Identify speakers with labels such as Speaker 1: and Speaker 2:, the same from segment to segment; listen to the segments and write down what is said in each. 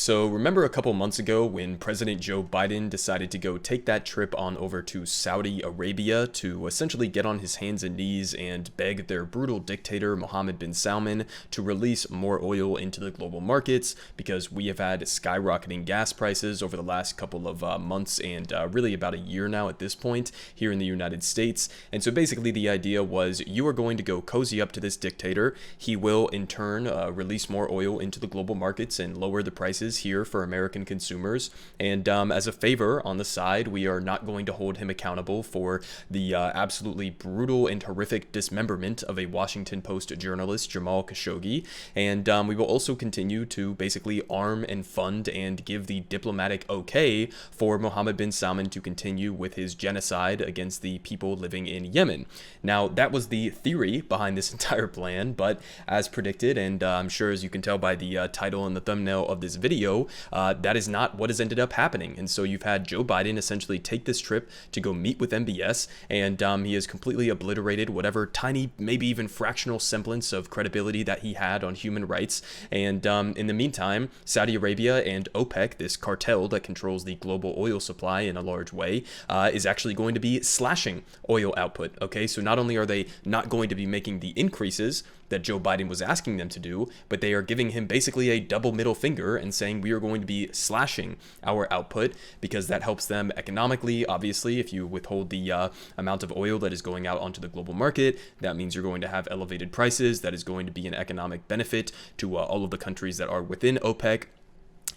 Speaker 1: So remember a couple months ago when President Joe Biden decided to go take that trip on over to Saudi Arabia to essentially get on his hands and knees and beg their brutal dictator Mohammed bin Salman to release more oil into the global markets because we have had skyrocketing gas prices over the last couple of months and really about a year now at this point here in the United States. And so basically the idea was you are going to go cozy up to this dictator. He will in turn release more oil into the global markets and lower the prices here for American consumers. And as a favor on the side, we are not going to hold him accountable for the absolutely brutal and horrific dismemberment of a Washington Post journalist, Jamal Khashoggi. And we will also continue to basically arm and fund and give the diplomatic okay for Mohammed bin Salman to continue with his genocide against the people living in Yemen. Now, that was the theory behind this entire plan, but as predicted, and I'm sure as you can tell by the title and the thumbnail of this video, that is not what has ended up happening. And so you've had Joe Biden essentially take this trip to go meet with MBS, and he has completely obliterated whatever tiny, maybe even fractional semblance of credibility that he had on human rights. And in the meantime, Saudi Arabia and OPEC, this cartel that controls the global oil supply in a large way, is actually going to be slashing oil output. Okay, so not only are they not going to be making the increases that Joe Biden was asking them to do, but they are giving him basically a double middle finger and saying we are going to be slashing our output because that helps them economically. Obviously, if you withhold the amount of oil that is going out onto the global market, that means you're going to have elevated prices. That is going to be an economic benefit to all of the countries that are within OPEC.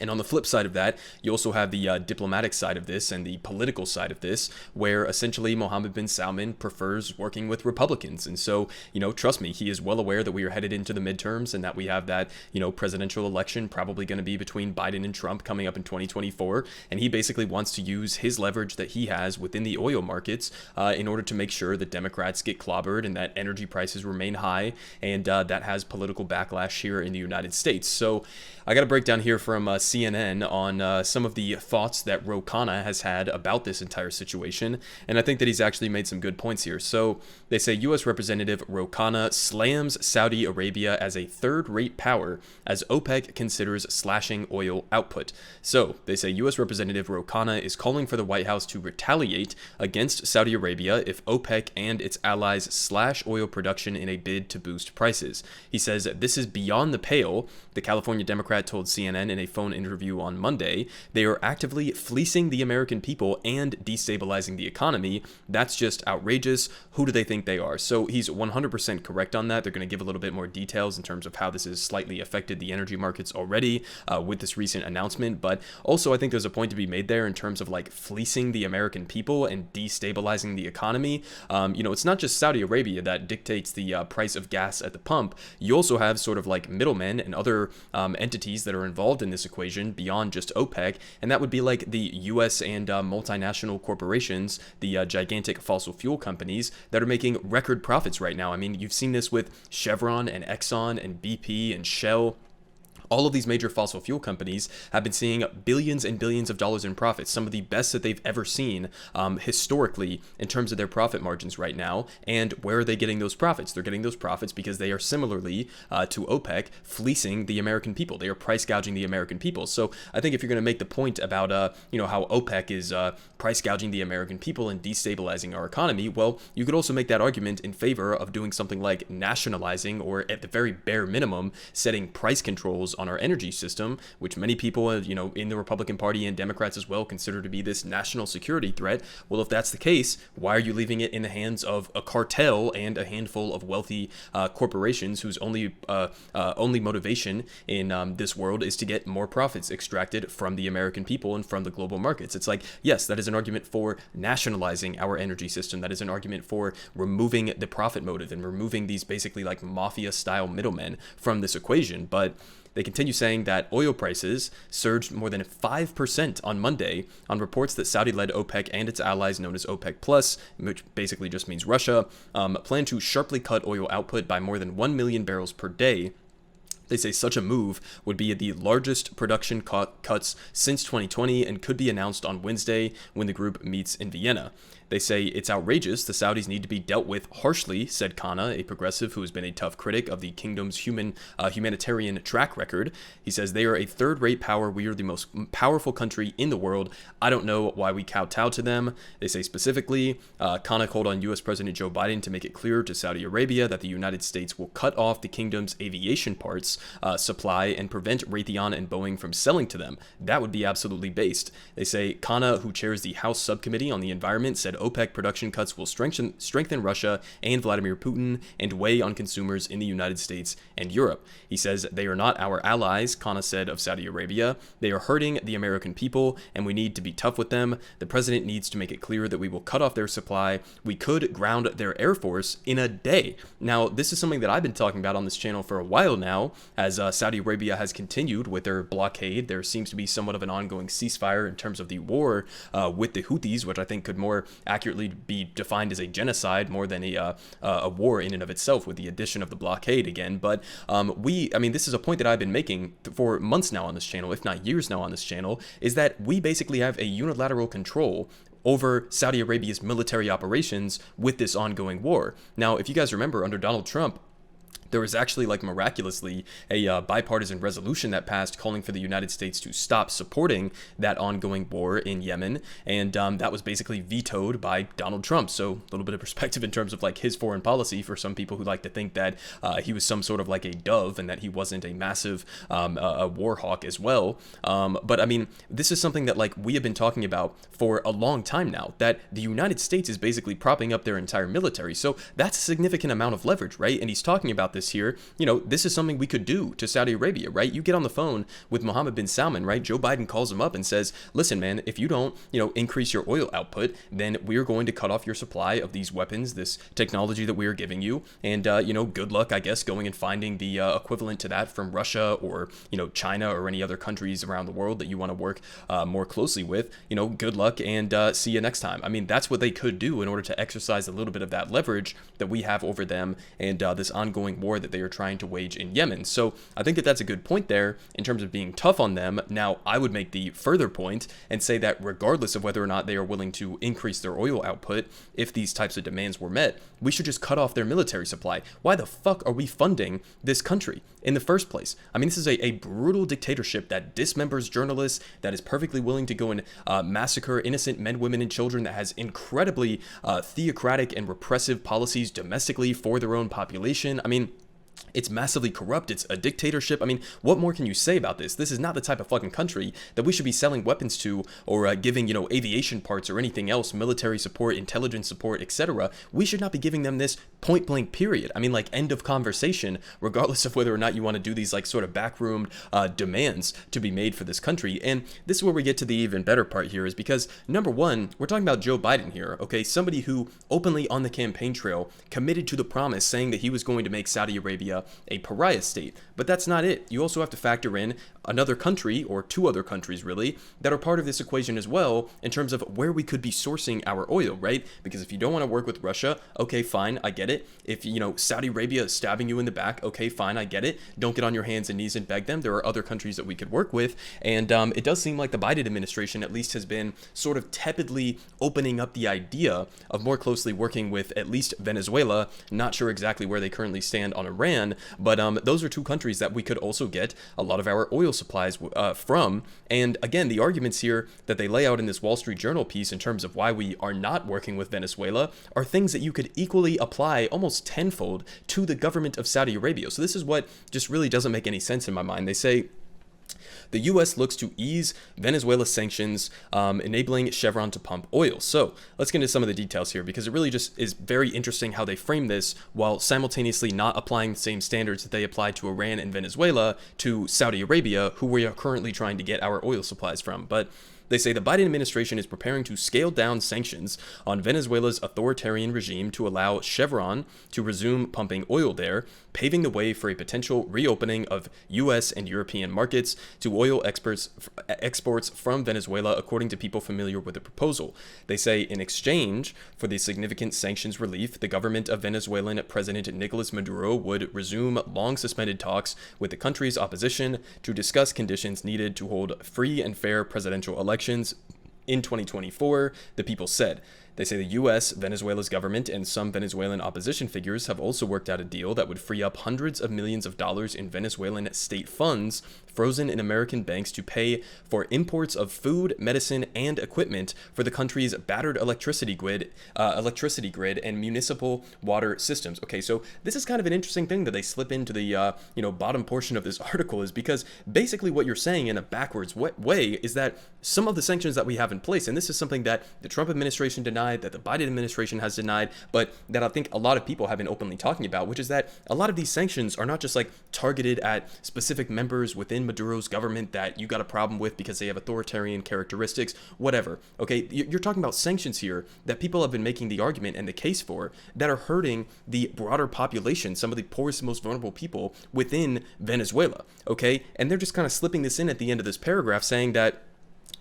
Speaker 1: And on the flip side of that, you also have the diplomatic side of this and the political side of this, where essentially Mohammed bin Salman prefers working with Republicans. And so, trust me, he is well aware that we are headed into the midterms and that we have that, presidential election probably going to be between Biden and Trump coming up in 2024. And he basically wants to use his leverage that he has within the oil markets in order to make sure that Democrats get clobbered and that energy prices remain high. And that has political backlash here in the United States. So I got a breakdown here from CNN on some of the thoughts that Khanna has had about this entire situation, and I think that he's actually made some good points here. So they say U.S. Representative Khanna slams Saudi Arabia as a third-rate power as OPEC considers slashing oil output. So they say U.S. Representative Khanna is calling for the White House to retaliate against Saudi Arabia if OPEC and its allies slash oil production in a bid to boost prices. He says this is beyond the pale. The California Democrat told CNN in a phone interview on Monday, they are actively fleecing the American people and destabilizing the economy. That's just outrageous. Who do they think they are? So he's 100% correct on that. They're going to give a little bit more details in terms of how this has slightly affected the energy markets already with this recent announcement. But also I think there's a point to be made there in terms of like fleecing the American people and destabilizing the economy. It's not just Saudi Arabia that dictates the price of gas at the pump. You also have sort of like middlemen and other entities that are involved in this equation beyond just OPEC, and that would be like the US and multinational corporations, the gigantic fossil fuel companies that are making record profits right now. I mean, you've seen this with Chevron and Exxon and BP and Shell. All of these major fossil fuel companies have been seeing billions and billions of dollars in profits, some of the best that they've ever seen historically in terms of their profit margins right now. And where are they getting those profits? They're getting those profits because they are similarly to OPEC fleecing the American people. They are price gouging the American people. So I think if you're going to make the point about how OPEC is price gouging the American people and destabilizing our economy, well, you could also make that argument in favor of doing something like nationalizing, or at the very bare minimum, setting price controls on our energy system, which many people, in the Republican Party and Democrats as well, consider to be this national security threat. Well, if that's the case, why are you leaving it in the hands of a cartel and a handful of wealthy corporations whose only motivation in this world is to get more profits extracted from the American people and from the global markets? It's like, yes, that is an argument for nationalizing our energy system. That is an argument for removing the profit motive and removing these basically like mafia-style middlemen from this equation. But they continue saying that oil prices surged more than 5% on Monday on reports that Saudi-led OPEC and its allies known as OPEC Plus, which basically just means Russia, plan to sharply cut oil output by more than 1 million barrels per day. They say such a move would be the largest production cuts since 2020 and could be announced on Wednesday when the group meets in Vienna. They say it's outrageous. The Saudis need to be dealt with harshly, said Khanna, a progressive who has been a tough critic of the kingdom's humanitarian track record. He says they are a third-rate power. We are the most powerful country in the world. I don't know why we kowtow to them. They say specifically, Khanna called on U.S. President Joe Biden to make it clear to Saudi Arabia that the United States will cut off the kingdom's aviation parts supply and prevent Raytheon and Boeing from selling to them. That would be absolutely based. They say Khanna, who chairs the House Subcommittee on the Environment, said OPEC production cuts will strengthen Russia and Vladimir Putin and weigh on consumers in the United States and Europe. He says they are not our allies, Khanna said of Saudi Arabia. They are hurting the American people, and we need to be tough with them. The president needs to make it clear that we will cut off their supply. We could ground their air force in a day. Now, this is something that I've been talking about on this channel for a while now, as Saudi Arabia has continued with their blockade. There seems to be somewhat of an ongoing ceasefire in terms of the war with the Houthis, which I think could more accurately be defined as a genocide more than a war in and of itself, with the addition of the blockade again. But this is a point that I've been making for months now on this channel, if not years now on this channel, is that we basically have a unilateral control over Saudi Arabia's military operations with this ongoing war. Now, if you guys remember, under Donald Trump, there was actually, like, miraculously a bipartisan resolution that passed calling for the United States to stop supporting that ongoing war in Yemen, and that was basically vetoed by Donald Trump. So a little bit of perspective in terms of, like, his foreign policy for some people who like to think that he was some sort of like a dove and that he wasn't a massive a war hawk as well. But I mean, this is something that, like, we have been talking about for a long time now, that the United States is basically propping up their entire military. So that's a significant amount of leverage, right? And he's talking about this here. You know, this is something we could do to Saudi Arabia, right? You get on the phone with Mohammed bin Salman, right? Joe Biden calls him up and says, listen, man, if you don't, increase your oil output, then we're going to cut off your supply of these weapons, this technology that we are giving you. And, good luck, I guess, going and finding the equivalent to that from Russia or, China or any other countries around the world that you want to work more closely with. Good luck and see you next time. I mean, that's what they could do in order to exercise a little bit of that leverage that we have over them and this ongoing war that they are trying to wage in Yemen. So I think that that's a good point there in terms of being tough on them. Now, I would make the further point and say that regardless of whether or not they are willing to increase their oil output, if these types of demands were met, we should just cut off their military supply. Why the fuck are we funding this country in the first place? I mean, this is a brutal dictatorship that dismembers journalists, that is perfectly willing to go and massacre innocent men, women, and children, that has incredibly theocratic and repressive policies domestically for their own population. I mean, it's massively corrupt. It's a dictatorship. I mean, what more can you say about this? This is not the type of fucking country that we should be selling weapons to or giving, aviation parts or anything else, military support, intelligence support, etc. We should not be giving them this point blank period. I mean, like, end of conversation, regardless of whether or not you want to do these, like, sort of backroomed demands to be made for this country. And this is where we get to the even better part here, is because, number one, we're talking about Joe Biden here, okay? Somebody who openly on the campaign trail committed to the promise saying that he was going to make Saudi Arabia a pariah state. But that's not it. You also have to factor in another country, or two other countries really, that are part of this equation as well in terms of where we could be sourcing our oil, right? Because if you don't want to work with Russia, okay, fine, I get it. If, Saudi Arabia is stabbing you in the back, okay, fine, I get it. Don't get on your hands and knees and beg them. There are other countries that we could work with. And it does seem like the Biden administration at least has been sort of tepidly opening up the idea of more closely working with at least Venezuela. Not sure exactly where they currently stand on Iran, but those are two countries that we could also get a lot of our oil supplies from. And again, the arguments here that they lay out in this Wall Street Journal piece in terms of why we are not working with Venezuela are things that you could equally apply almost tenfold to the government of Saudi Arabia. So this is what just really doesn't make any sense in my mind. They say the U.S. looks to ease Venezuela's sanctions, enabling Chevron to pump oil. So let's get into some of the details here, because it really just is very interesting how they frame this while simultaneously not applying the same standards that they apply to Iran and Venezuela to Saudi Arabia, who we are currently trying to get our oil supplies from. But they say the Biden administration is preparing to scale down sanctions on Venezuela's authoritarian regime to allow Chevron to resume pumping oil there, paving the way for a potential reopening of U.S. and European markets to oil exports from Venezuela, according to people familiar with the proposal. They say in exchange for the significant sanctions relief, the government of Venezuelan President Nicolas Maduro would resume long-suspended talks with the country's opposition to discuss conditions needed to hold free and fair presidential elections in 2024, the people said. They say the US, Venezuela's government, and some Venezuelan opposition figures have also worked out a deal that would free up hundreds of millions of dollars in Venezuelan state funds frozen in American banks to pay for imports of food, medicine, and equipment for the country's battered electricity grid and municipal water systems. Okay, so this is kind of an interesting thing that they slip into the bottom portion of this article, is because basically what you're saying in a backwards way is that some of the sanctions that we have in place, and this is something that the Trump administration denied, that the Biden administration has denied, but that I think a lot of people have been openly talking about, which is that a lot of these sanctions are not just like targeted at specific members within Maduro's government that you got a problem with because they have authoritarian characteristics, whatever. Okay, you're talking about sanctions here that people have been making the argument and the case for that are hurting the broader population, some of the poorest, most vulnerable people within Venezuela. Okay, and they're just kind of slipping this in at the end of this paragraph saying that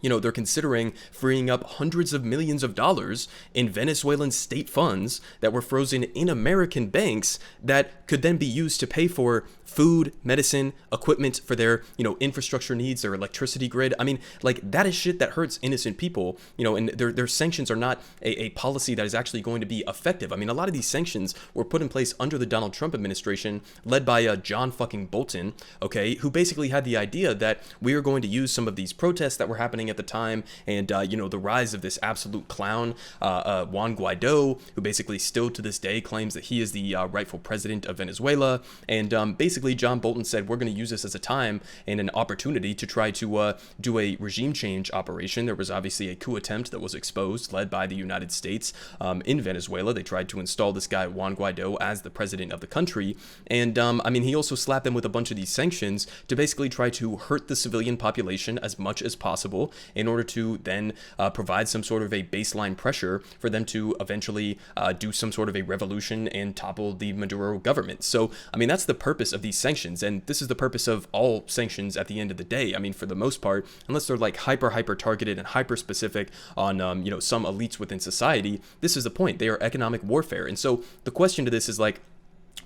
Speaker 1: they're considering freeing up hundreds of millions of dollars in Venezuelan state funds that were frozen in American banks that could then be used to pay for food, medicine, equipment for their, infrastructure needs, their electricity grid. I mean, like, that is shit that hurts innocent people, and their sanctions are not a policy that is actually going to be effective. I mean, a lot of these sanctions were put in place under the Donald Trump administration, led by John fucking Bolton, okay, who basically had the idea that we are going to use some of these protests that were happening at the time and, the rise of this absolute clown, Juan Guaido, who basically still to this day claims that he is the rightful president of Venezuela. And basically, John Bolton said, we're going to use this as a time and an opportunity to try to do a regime change operation. There was obviously a coup attempt that was exposed, led by the United States in Venezuela. They tried to install this guy, Juan Guaido, as the president of the country. And he also slapped them with a bunch of these sanctions to basically try to hurt the civilian population as much as possible in order to then provide some sort of a baseline pressure for them to eventually do some sort of a revolution and topple the Maduro government. So, that's the purpose of these sanctions, and this is the purpose of all sanctions at the end of the day. For the most part, unless they're like hyper targeted and hyper specific on some elites within society, this is the point. They are economic warfare. And so the question to this is like,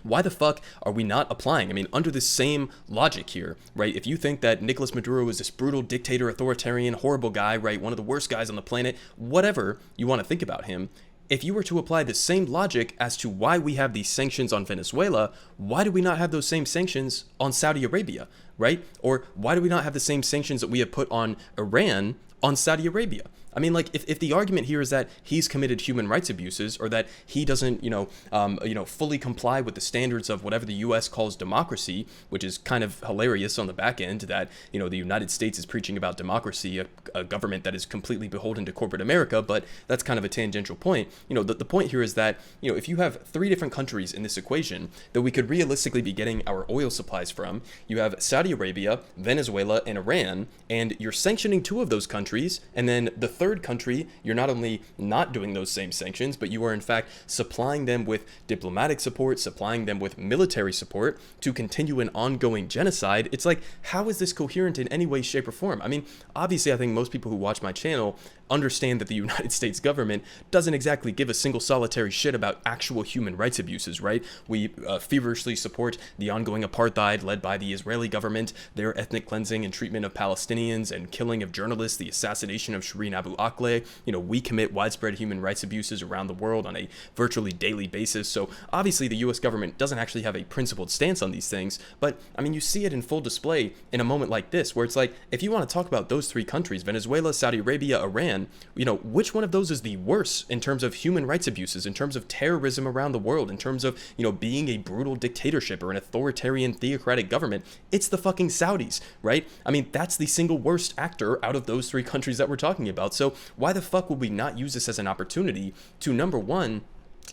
Speaker 1: why the fuck are we not applying? Under the same logic here, right? If you think that Nicolas Maduro is this brutal dictator, authoritarian, horrible guy, right? One of the worst guys on the planet, whatever you want to think about him, if you were to apply the same logic as to why we have these sanctions on Venezuela, why do we not have those same sanctions on Saudi Arabia, right? Or why do we not have the same sanctions that we have put on Iran on Saudi Arabia? If the argument here is that he's committed human rights abuses, or that he doesn't, fully comply with the standards of whatever the U.S. calls democracy, which is kind of hilarious on the back end that, the United States is preaching about democracy, a government that is completely beholden to corporate America, but that's kind of a tangential point. The point here is that, if you have three different countries in this equation that we could realistically be getting our oil supplies from, you have Saudi Arabia, Venezuela, and Iran, and you're sanctioning two of those countries, and then the third country, you're not only not doing those same sanctions, but you are in fact supplying them with diplomatic support, supplying them with military support to continue an ongoing genocide. It's like, how is this coherent in any way, shape, or form? Obviously, I think most people who watch my channel understand that the United States government doesn't exactly give a single solitary shit about actual human rights abuses, right? We feverishly support the ongoing apartheid led by the Israeli government, their ethnic cleansing and treatment of Palestinians and killing of journalists, the assassination of Shireen Abu Akleh. We commit widespread human rights abuses around the world on a virtually daily basis. So obviously the US government doesn't actually have a principled stance on these things, but you see it in full display in a moment like this, where it's like, if you want to talk about those three countries, Venezuela, Saudi Arabia, Iran, which one of those is the worst in terms of human rights abuses, in terms of terrorism around the world, in terms of, being a brutal dictatorship or an authoritarian theocratic government? It's the fucking Saudis, right? That's the single worst actor out of those three countries that we're talking about. So why the fuck would we not use this as an opportunity to, number one,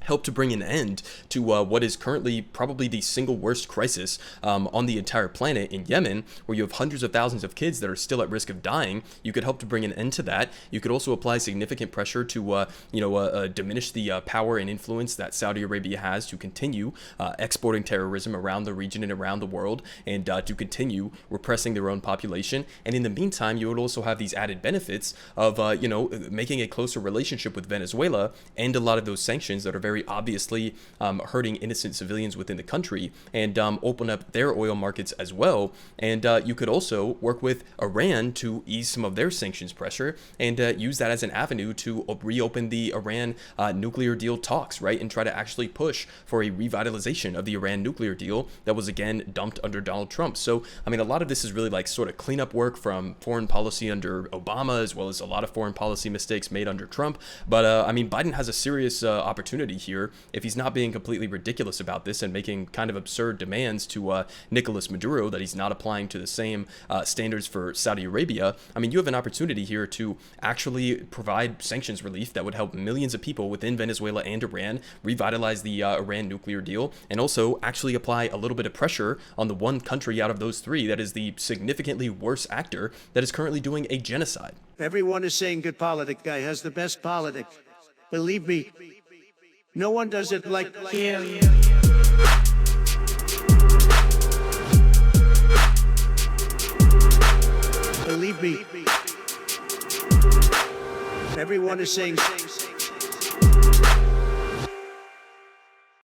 Speaker 1: help to bring an end to what is currently probably the single worst crisis on the entire planet in Yemen, where you have hundreds of thousands of kids that are still at risk of dying. You could help to bring an end to that. You could also apply significant pressure to, diminish the power and influence that Saudi Arabia has to continue exporting terrorism around the region and around the world, and to continue repressing their own population. And in the meantime, you would also have these added benefits of, making a closer relationship with Venezuela and a lot of those sanctions that are very obviously hurting innocent civilians within the country, and open up their oil markets as well. And you could also work with Iran to ease some of their sanctions pressure, and use that as an avenue to reopen the Iran nuclear deal talks, right? And try to actually push for a revitalization of the Iran nuclear deal that was again dumped under Donald Trump. So, I mean, a lot of this is really like sort of cleanup work from foreign policy under Obama, as well as a lot of foreign policy mistakes made under Trump. But I mean, Biden has a serious opportunity here if he's not being completely ridiculous about this and making kind of absurd demands to Nicolas Maduro that he's not applying to the same standards for Saudi Arabia. I mean, you have an opportunity here to actually provide sanctions relief that would help millions of people within Venezuela and Iran revitalize the Iran nuclear deal, and also actually apply a little bit of pressure on the one country out of those three that is the significantly worse actor that is currently doing a genocide.
Speaker 2: Everyone is saying good politic guy has the best politics. Believe me, no one does it like him. Believe me, everyone is saying